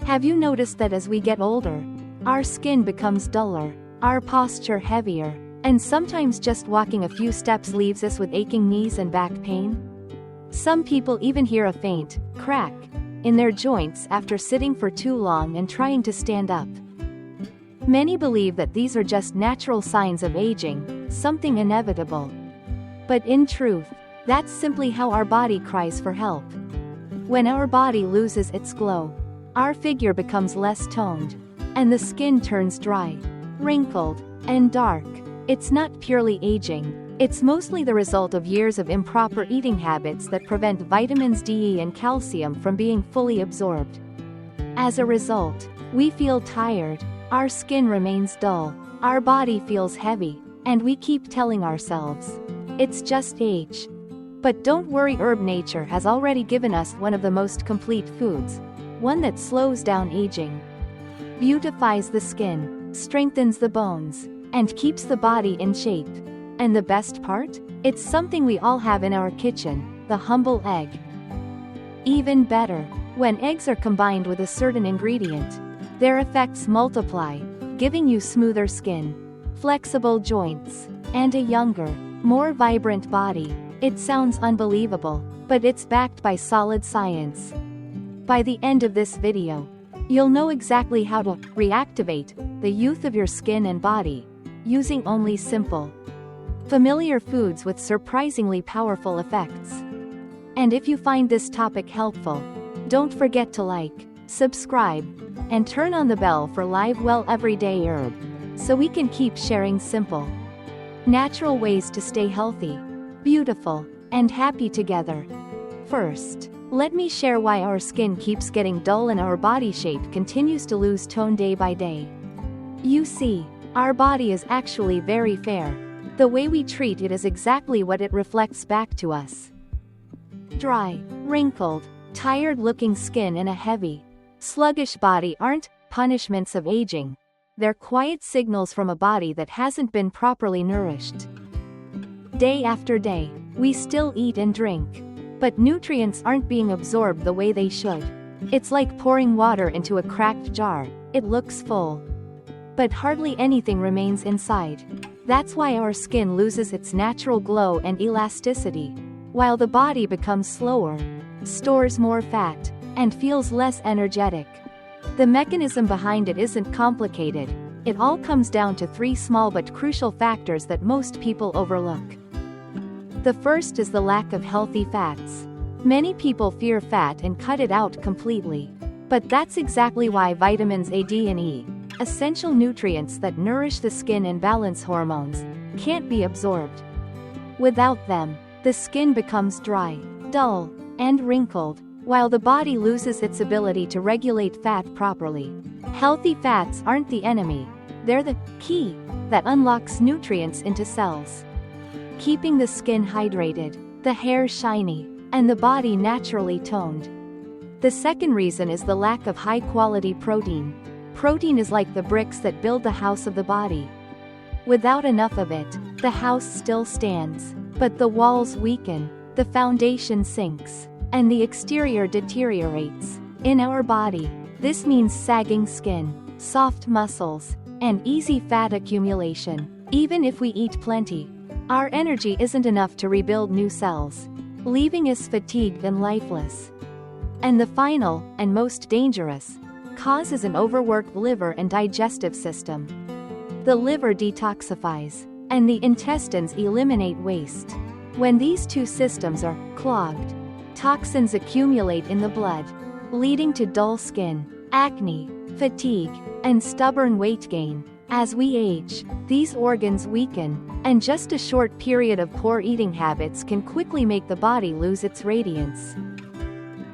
Have you noticed that as we get older, our skin becomes duller, our posture heavier, and sometimes just walking a few steps leaves us with aching knees and back pain? Some people even hear a faint crack in their joints after sitting for too long and trying to stand up. Many believe that these are just natural signs of aging, something inevitable. But in truth, that's simply how our body cries for help. When our body loses its glow, our figure becomes less toned, and the skin turns dry, wrinkled, and dark. It's not purely aging, it's mostly the result of years of improper eating habits that prevent vitamins D and calcium from being fully absorbed. As a result, we feel tired, our skin remains dull, our body feels heavy, and we keep telling ourselves, it's just age. But don't worry, herb nature has already given us one of the most complete foods, one that slows down aging, beautifies the skin, strengthens the bones, and keeps the body in shape. And the best part? It's something we all have in our kitchen, the humble egg. Even better, when eggs are combined with a certain ingredient, their effects multiply, giving you smoother skin, flexible joints, and a younger, more vibrant body. It sounds unbelievable, but it's backed by solid science. By the end of this video, you'll know exactly how to reactivate the youth of your skin and body, using only simple, familiar foods with surprisingly powerful effects. And if you find this topic helpful, don't forget to like, subscribe, and turn on the bell for live everyday herb, so we can keep sharing simple, natural ways to stay healthy, beautiful, and happy together. First, let me share why our skin keeps getting dull and our body shape continues to lose tone day by day. You see, our body is actually very fair. The way we treat it is exactly what it reflects back to us. Dry, wrinkled, tired-looking skin and a heavy, sluggish body aren't punishments of aging. They're quiet signals from a body that hasn't been properly nourished. Day after day, we still eat and drink, but nutrients aren't being absorbed the way they should. It's like pouring water into a cracked jar. It looks full, but hardly anything remains inside. That's why our skin loses its natural glow and elasticity, while the body becomes slower, stores more fat, and feels less energetic. The mechanism behind it isn't complicated. It all comes down to three small but crucial factors that most people overlook. The first is the lack of healthy fats. Many people fear fat and cut it out completely. But that's exactly why vitamins A, D, and E, essential nutrients that nourish the skin and balance hormones, can't be absorbed. Without them, the skin becomes dry, dull, and wrinkled, while the body loses its ability to regulate fat properly. Healthy fats aren't the enemy, they're the key that unlocks nutrients into cells, keeping the skin hydrated, the hair shiny, and the body naturally toned. The second reason is the lack of high-quality protein. Protein is like the bricks that build the house of the body. Without enough of it, the house still stands, but the walls weaken, the foundation sinks, and the exterior deteriorates. In our body, this means sagging skin, soft muscles, and easy fat accumulation. Even if we eat plenty, our energy isn't enough to rebuild new cells, leaving us fatigued and lifeless. And the final, and most dangerous, cause is an overworked liver and digestive system. The liver detoxifies, and the intestines eliminate waste. When these two systems are clogged, toxins accumulate in the blood, leading to dull skin, acne, fatigue, and stubborn weight gain. As we age, these organs weaken, and just a short period of poor eating habits can quickly make the body lose its radiance.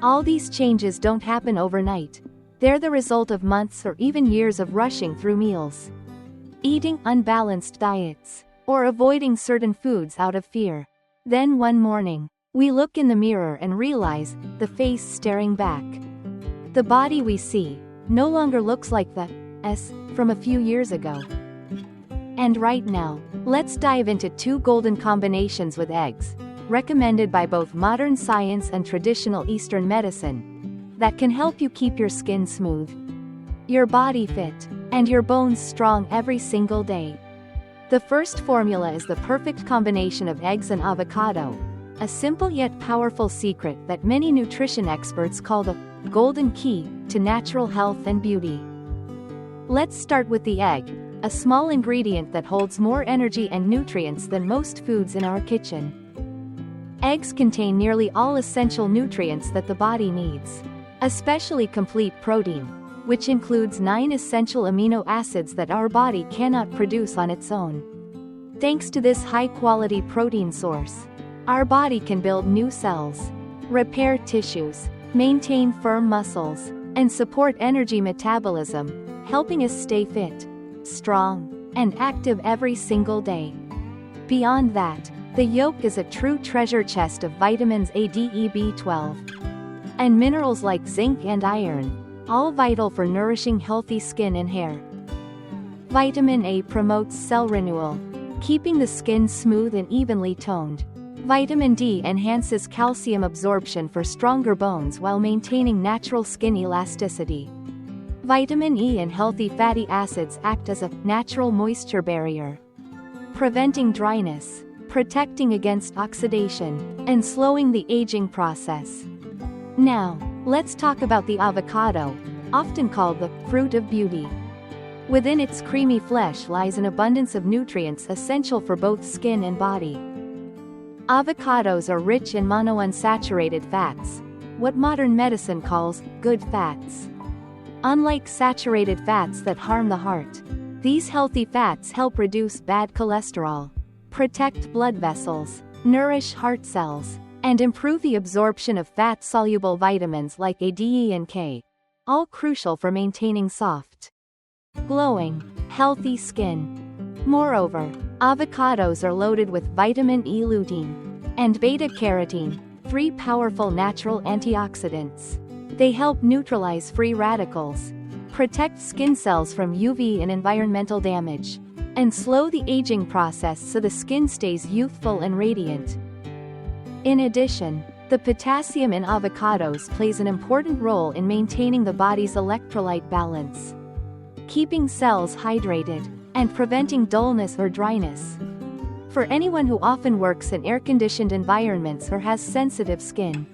All these changes don't happen overnight. They're the result of months or even years of rushing through meals, eating unbalanced diets, or avoiding certain foods out of fear. Then one morning, we look in the mirror and realize the face staring back. The body we see no longer looks like the S from a few years ago. And right now, let's dive into two golden combinations with eggs, recommended by both modern science and traditional Eastern medicine. that can help you keep your skin smooth, your body fit, and your bones strong every single day. The first formula is the perfect combination of eggs and avocado, a simple yet powerful secret that many nutrition experts call the golden key to natural health and beauty. Let's start with the egg, a small ingredient that holds more energy and nutrients than most foods in our kitchen. Eggs contain nearly all essential nutrients that the body needs, especially complete protein, which includes 9 essential amino acids that our body cannot produce on its own. Thanks to this high-quality protein source, our body can build new cells, repair tissues, maintain firm muscles, and support energy metabolism, helping us stay fit, strong, and active every single day. Beyond that, the yolk is a true treasure chest of vitamins A, D, E, B12, and minerals like zinc and iron, all vital for nourishing healthy skin and hair. Vitamin A promotes cell renewal, keeping the skin smooth and evenly toned. Vitamin D enhances calcium absorption for stronger bones while maintaining natural skin elasticity. Vitamin E and healthy fatty acids act as a natural moisture barrier, preventing dryness, protecting against oxidation, and slowing the aging process. Now, let's talk about the avocado, often called the fruit of beauty. Within its creamy flesh lies an abundance of nutrients essential for both skin and body. Avocados are rich in monounsaturated fats, what modern medicine calls good fats. Unlike saturated fats that harm the heart, these healthy fats help reduce bad cholesterol, protect blood vessels, nourish heart cells, and improve the absorption of fat-soluble vitamins like A, D, E, and K, all crucial for maintaining soft, glowing, healthy skin. Moreover, avocados are loaded with vitamin E, lutein, and beta-carotene, 3 powerful natural antioxidants. They help neutralize free radicals, protect skin cells from UV and environmental damage, and slow the aging process so the skin stays youthful and radiant. In addition, the potassium in avocados plays an important role in maintaining the body's electrolyte balance, keeping cells hydrated, and preventing dullness or dryness. For anyone who often works in air-conditioned environments or has sensitive skin,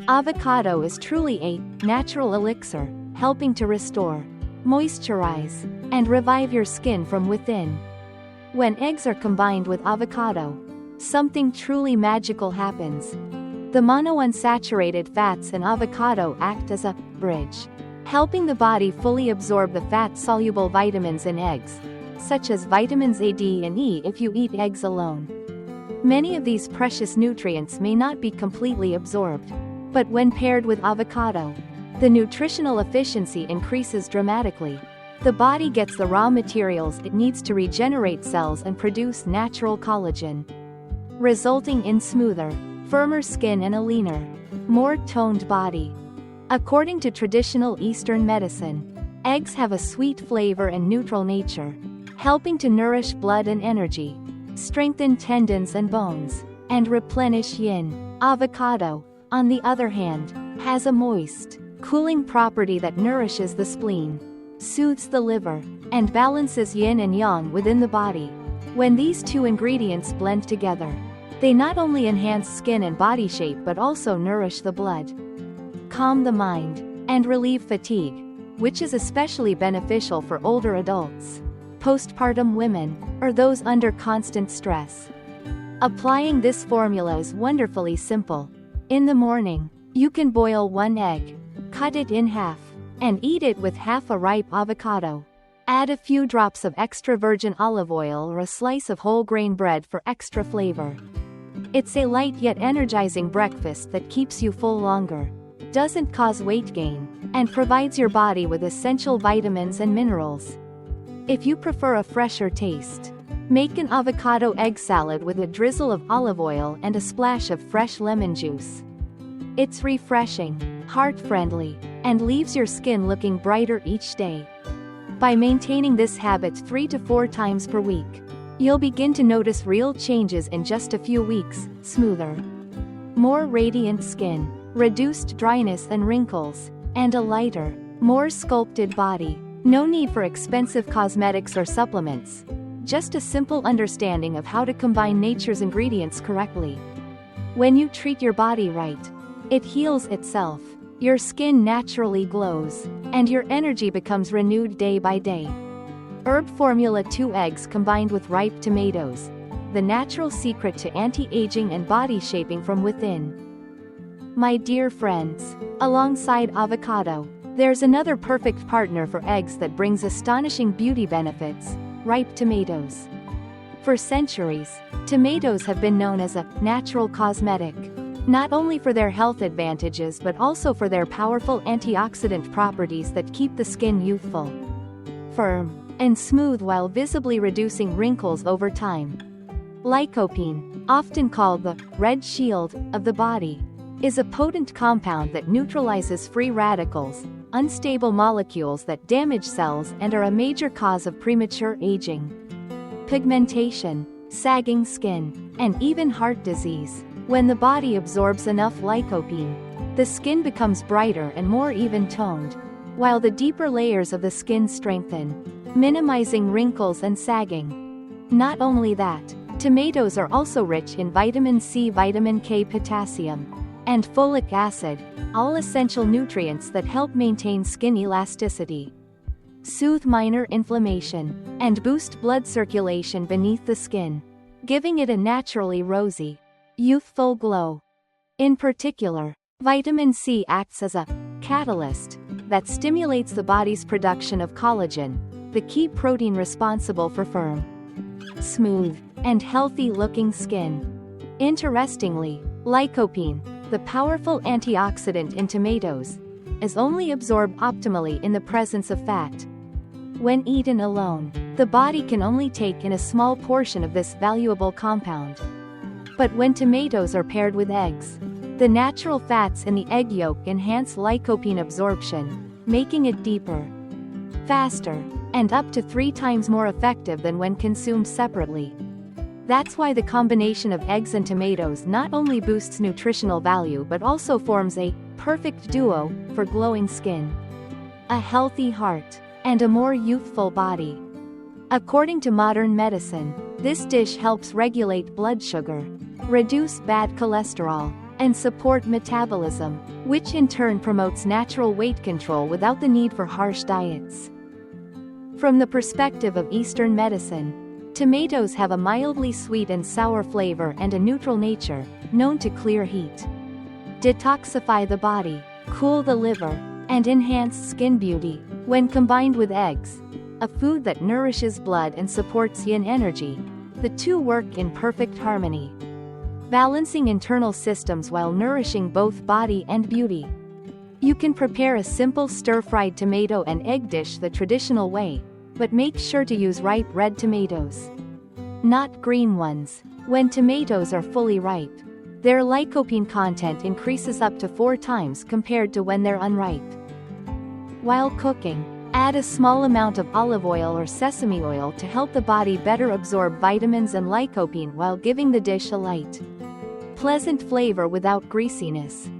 avocado is truly a natural elixir, helping to restore, moisturize, and revive your skin from within. When eggs are combined with avocado, something truly magical happens. The monounsaturated fats in avocado act as a bridge, helping the body fully absorb the fat-soluble vitamins in eggs, such as vitamins A, D, and E if you eat eggs alone. Many of these precious nutrients may not be completely absorbed, but when paired with avocado, the nutritional efficiency increases dramatically. The body gets the raw materials it needs to regenerate cells and produce natural collagen, resulting in smoother, firmer skin and a leaner, more toned body. According to traditional Eastern medicine, eggs have a sweet flavor and neutral nature, helping to nourish blood and energy, strengthen tendons and bones, and replenish yin. Avocado, on the other hand, has a moist, cooling property that nourishes the spleen, soothes the liver, and balances yin and yang within the body. When these two ingredients blend together, they not only enhance skin and body shape but also nourish the blood, calm the mind, and relieve fatigue, which is especially beneficial for older adults, postpartum women, or those under constant stress. Applying this formula is wonderfully simple. In the morning, you can boil 1 egg, cut it in half, and eat it with half a ripe avocado. Add a few drops of extra virgin olive oil or a slice of whole grain bread for extra flavor. It's a light yet energizing breakfast that keeps you full longer, doesn't cause weight gain, and provides your body with essential vitamins and minerals. If you prefer a fresher taste, make an avocado egg salad with a drizzle of olive oil and a splash of fresh lemon juice. It's refreshing, heart-friendly, and leaves your skin looking brighter each day. By maintaining this habit 3 to 4 times per week, you'll begin to notice real changes in just a few weeks: smoother, more radiant skin, reduced dryness and wrinkles, and a lighter, more sculpted body. No need for expensive cosmetics or supplements. Just a simple understanding of how to combine nature's ingredients correctly. When you treat your body right, it heals itself, your skin naturally glows, and your energy becomes renewed day by day. Herb Formula 2 eggs combined with ripe tomatoes. The natural secret to anti-aging and body shaping from within. My dear friends, alongside avocado, there's another perfect partner for eggs that brings astonishing beauty benefits: ripe tomatoes. For centuries, tomatoes have been known as a natural cosmetic, not only for their health advantages but also for their powerful antioxidant properties that keep the skin youthful, firm, and smooth while visibly reducing wrinkles over time. Lycopene, often called the red shield of the body, is a potent compound that neutralizes free radicals, unstable molecules that damage cells and are a major cause of premature aging, pigmentation, sagging skin, and even heart disease. When the body absorbs enough lycopene, the skin becomes brighter and more even-toned, while the deeper layers of the skin strengthen, minimizing wrinkles and sagging. Not only that, tomatoes are also rich in vitamin C, vitamin K, potassium, and folic acid, all essential nutrients that help maintain skin elasticity, soothe minor inflammation, and boost blood circulation beneath the skin, giving it a naturally rosy, youthful glow. In particular, vitamin C acts as a catalyst that stimulates the body's production of collagen, the key protein responsible for firm, smooth, and healthy-looking skin. Interestingly, lycopene, the powerful antioxidant in tomatoes, is only absorbed optimally in the presence of fat. When eaten alone, the body can only take in a small portion of this valuable compound. But when tomatoes are paired with eggs, the natural fats in the egg yolk enhance lycopene absorption, making it deeper, faster, and up to 3 times more effective than when consumed separately. That's why the combination of eggs and tomatoes not only boosts nutritional value but also forms a perfect duo for glowing skin, a healthy heart, and a more youthful body. According to modern medicine, this dish helps regulate blood sugar, reduce bad cholesterol, and support metabolism, which in turn promotes natural weight control without the need for harsh diets. From the perspective of Eastern medicine, tomatoes have a mildly sweet and sour flavor and a neutral nature, known to clear heat, detoxify the body, cool the liver, and enhance skin beauty. When combined with eggs, a food that nourishes blood and supports yin energy, the two work in perfect harmony, balancing internal systems while nourishing both body and beauty. You can prepare a simple stir-fried tomato and egg dish the traditional way, but make sure to use ripe red tomatoes, not green ones. When tomatoes are fully ripe, their lycopene content increases up to 4 times compared to when they're unripe. While cooking, add a small amount of olive oil or sesame oil to help the body better absorb vitamins and lycopene while giving the dish a light, pleasant flavor without greasiness.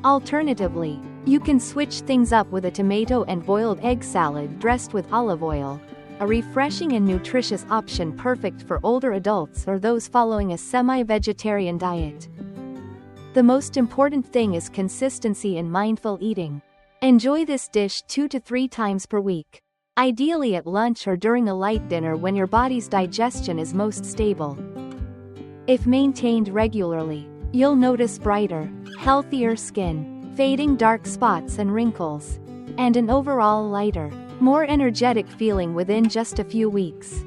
Alternatively, you can switch things up with a tomato and boiled egg salad dressed with olive oil, a refreshing and nutritious option perfect for older adults or those following a semi-vegetarian diet. The most important thing is consistency and mindful eating. Enjoy this dish 2 to 3 times per week, ideally at lunch or during a light dinner when your body's digestion is most stable. If maintained regularly, you'll notice brighter, healthier skin, fading dark spots and wrinkles, and an overall lighter, more energetic feeling within just a few weeks.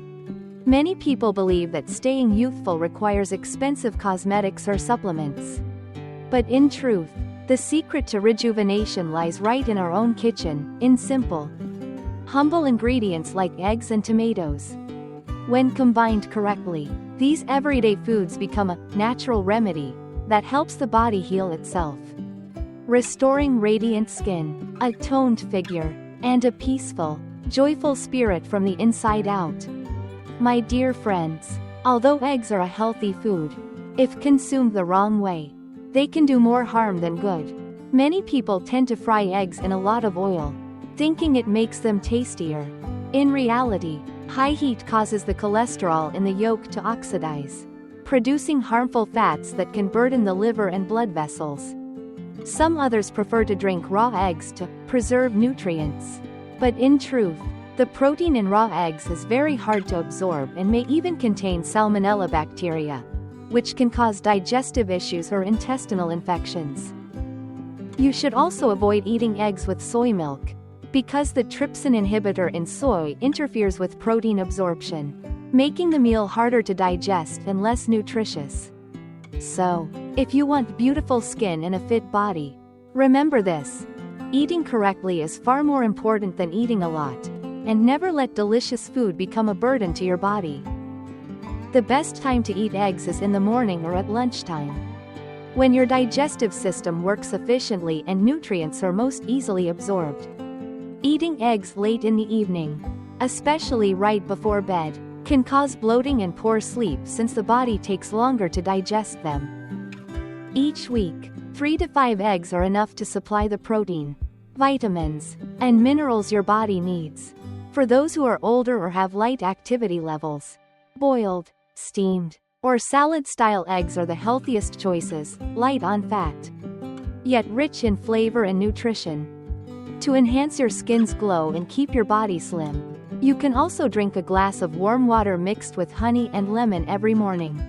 Many people believe that staying youthful requires expensive cosmetics or supplements. But in truth, the secret to rejuvenation lies right in our own kitchen, in simple, humble ingredients like eggs and tomatoes. When combined correctly, these everyday foods become a natural remedy that helps the body heal itself, restoring radiant skin, a toned figure, and a peaceful, joyful spirit from the inside out. My dear friends, although eggs are a healthy food, if consumed the wrong way, they can do more harm than good. Many people tend to fry eggs in a lot of oil, thinking it makes them tastier. In reality, high heat causes the cholesterol in the yolk to oxidize, producing harmful fats that can burden the liver and blood vessels. Some others prefer to drink raw eggs to preserve nutrients. But in truth, the protein in raw eggs is very hard to absorb and may even contain salmonella bacteria, which can cause digestive issues or intestinal infections. You should also avoid eating eggs with soy milk, because the trypsin inhibitor in soy interferes with protein absorption, making the meal harder to digest and less nutritious. So, if you want beautiful skin and a fit body, remember this: eating correctly is far more important than eating a lot, and never let delicious food become a burden to your body. The best time to eat eggs is in the morning or at lunchtime, when your digestive system works efficiently and nutrients are most easily absorbed. Eating eggs late in the evening, especially right before bed, can cause bloating and poor sleep since the body takes longer to digest them. Each week, 3 to 5 eggs are enough to supply the protein, vitamins, and minerals your body needs. For those who are older or have light activity levels, boiled, steamed, or salad-style eggs are the healthiest choices, light on fat, yet rich in flavor and nutrition. To enhance your skin's glow and keep your body slim, you can also drink a glass of warm water mixed with honey and lemon every morning.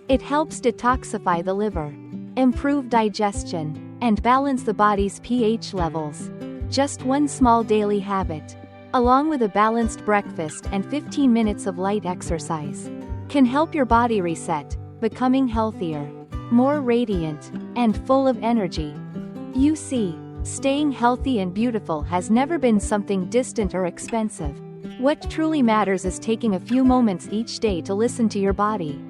It helps detoxify the liver, improve digestion, and balance the body's pH levels. Just one small daily habit, along with a balanced breakfast and 15 minutes of light exercise, can help your body reset, becoming healthier, more radiant, and full of energy. You see, staying healthy and beautiful has never been something distant or expensive. What truly matters is taking a few moments each day to listen to your body.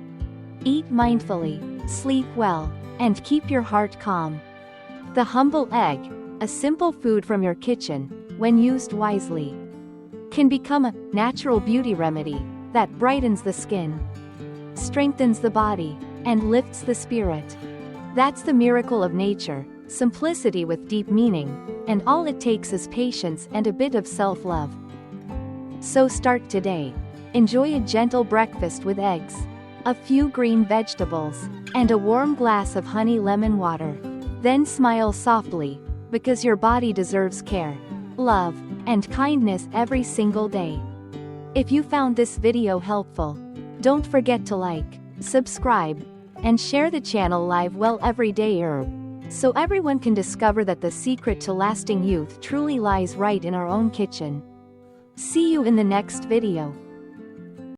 Eat mindfully, sleep well, and keep your heart calm. The humble egg, a simple food from your kitchen, when used wisely, can become a natural beauty remedy that brightens the skin, strengthens the body, and lifts the spirit. That's the miracle of nature, simplicity with deep meaning, and all it takes is patience and a bit of self-love. So start today. Enjoy a gentle breakfast with eggs, a few green vegetables, and a warm glass of honey lemon water. Then smile softly, because your body deserves care, love, and kindness every single day. If you found this video helpful, don't forget to like, subscribe, and share the channel live well every day so everyone can discover that the secret to lasting youth truly lies right in our own kitchen. See you in the next video.